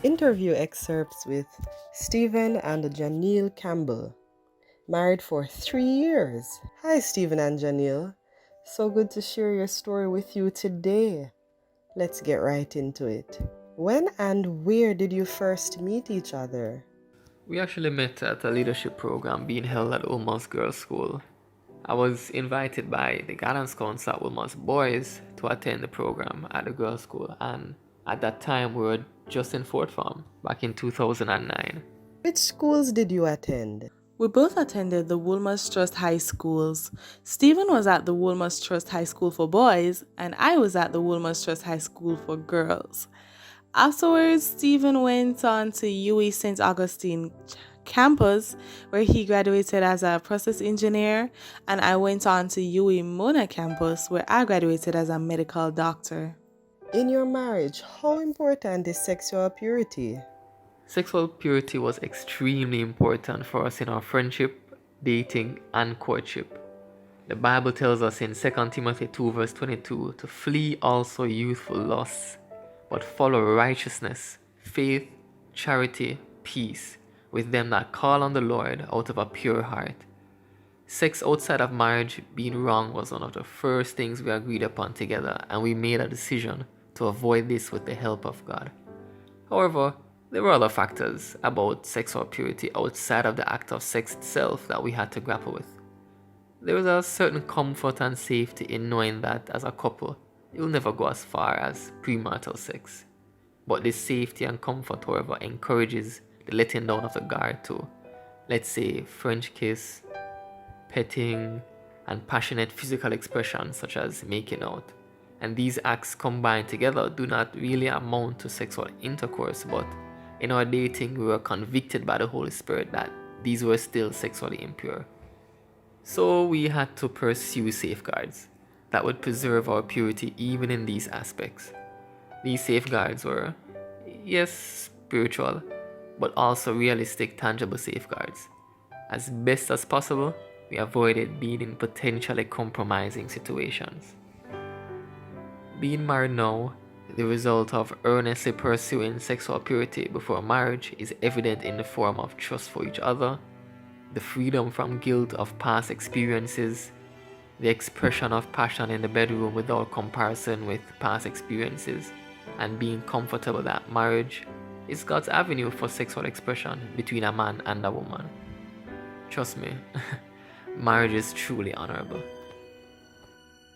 Interview excerpts with Stephen and Janiel Campbell, married for 3 years. Hi, Stephen and Janiel. So good to share your story with you today. Let's get right into it. When and where did you first meet each other? We actually met at a leadership program being held at Ulmer's Girls' School. I was invited by the guidance council at Ulmer's Boys to attend the program at the girls' school, and at that time we were just in fourth form back in 2009. Which schools did you attend? We both attended the Woolmer's Trust High Schools. Stephen was at the Woolmer's Trust High School for boys, and I was at the Woolmer's Trust High School for girls. Afterwards, Stephen went on to UWI St. Augustine campus, where he graduated as a process engineer, and I went on to UWI Mona campus, where I graduated as a medical doctor. In your marriage, how important is sexual purity? Sexual purity was extremely important for us in our friendship, dating, and courtship. The Bible tells us in 2 Timothy 2 verse 22 to flee also youthful lusts, but follow righteousness, faith, charity, peace, with them that call on the Lord out of a pure heart. Sex outside of marriage being wrong was one of the first things we agreed upon together, and we made a decision to avoid this with the help of God. However, there were other factors about sexual purity outside of the act of sex itself that we had to grapple with. There was a certain comfort and safety in knowing that as a couple, you'll never go as far as premarital sex. But this safety and comfort, however, encourages the letting down of the guard to, let's say, French kiss, petting, and passionate physical expression such as making out. And these acts combined together do not really amount to sexual intercourse, but in our dating we were convicted by the Holy Spirit that these were still sexually impure. So we had to pursue safeguards that would preserve our purity even in these aspects. These safeguards were, yes, spiritual, but also realistic, tangible safeguards. As best as possible, we avoided being in potentially compromising situations. Being married now, the result of earnestly pursuing sexual purity before marriage is evident in the form of trust for each other, the freedom from guilt of past experiences, the expression of passion in the bedroom without comparison with past experiences, and being comfortable that marriage is God's avenue for sexual expression between a man and a woman. Trust me, marriage is truly honorable.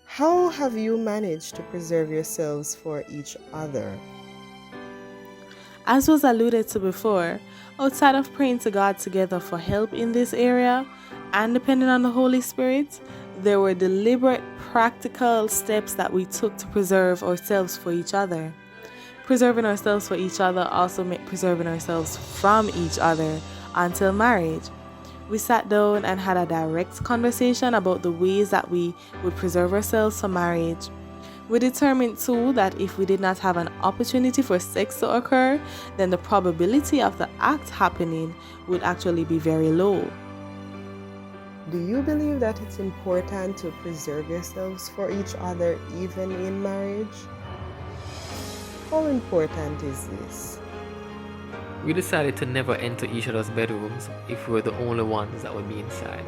How have you managed to preserve yourselves for each other? As was alluded to before, outside of praying to God together for help in this area and depending on the Holy Spirit, there were deliberate, practical steps that we took to preserve ourselves for each other. Preserving ourselves for each other also meant preserving ourselves from each other until marriage. We sat down and had a direct conversation about the ways that we would preserve ourselves for marriage. We determined too that if we did not have an opportunity for sex to occur, then the probability of the act happening would actually be very low. Do you believe that it's important to preserve yourselves for each other even in marriage? How important is this? We decided to never enter each other's bedrooms if we were the only ones that would be inside.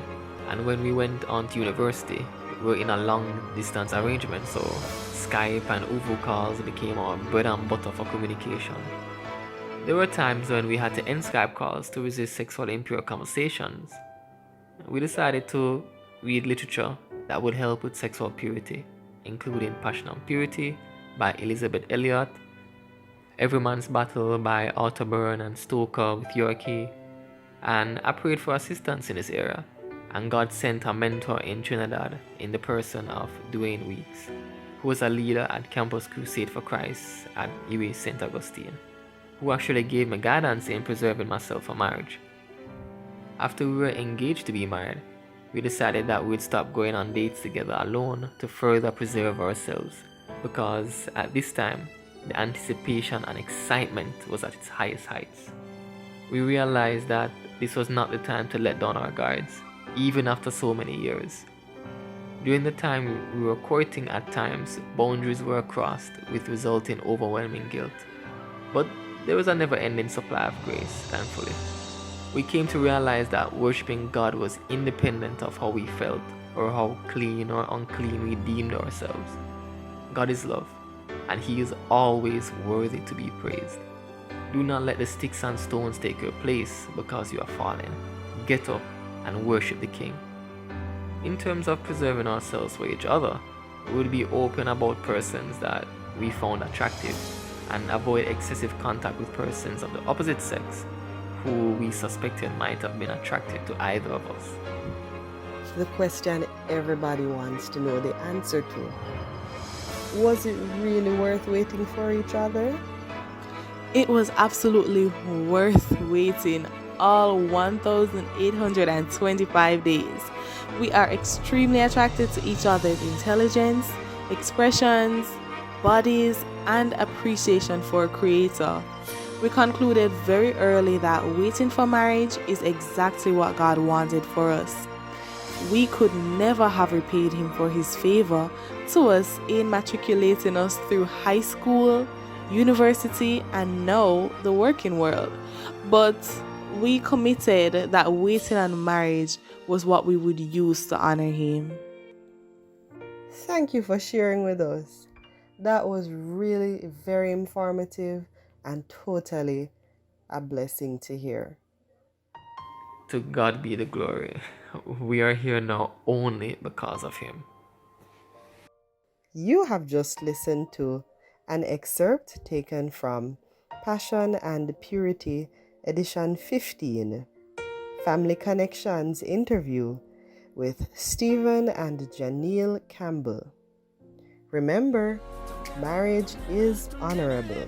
And when we went on to university, we were in a long distance arrangement, so Skype and UVU calls became our bread and butter for communication. There were times when we had to end Skype calls to resist sexually impure conversations. We decided to read literature that would help with sexual purity, including Passion and Purity by Elizabeth Elliot, Every Man's Battle by Arthur Byrne and Stoker with Yorkie, and I prayed for assistance in this area, and God sent a mentor in Trinidad in the person of Dwayne Weeks, who was a leader at Campus Crusade for Christ at UWI St. Augustine, who actually gave me guidance in preserving myself for marriage. After we were engaged to be married, we decided that we'd stop going on dates together alone to further preserve ourselves, because at this time, the anticipation and excitement was at its highest heights. We realized that this was not the time to let down our guards, even after so many years. During the time we were courting, at times, boundaries were crossed, with resulting overwhelming guilt. But there was a never-ending supply of grace, thankfully. We came to realize that worshiping God was independent of how we felt or how clean or unclean we deemed ourselves. God is love, and He is always worthy to be praised. Do not let the sticks and stones take your place because you are fallen. Get up and worship the King. In terms of preserving ourselves for each other, we would be open about persons that we found attractive and avoid excessive contact with persons of the opposite sex who we suspected might have been attracted to either of us. The question everybody wants to know the answer to. Was it really worth waiting for each other? It was absolutely worth waiting all 1,825 days. We are extremely attracted to each other's intelligence, expressions, bodies, and appreciation for a creator. We concluded very early that waiting for marriage is exactly what God wanted for us. We could never have repaid Him for His favor to us in matriculating us through high school, university, and now the working world. But we committed that waiting on marriage was what we would use to honor Him. Thank you for sharing with us. That was really very informative and totally a blessing to hear. To God be the glory. We are here now only because of Him. You have just listened to an excerpt taken from Passion and Purity, edition 15, Family Connections interview with Stephen and Janiel Campbell. Remember, marriage is honorable.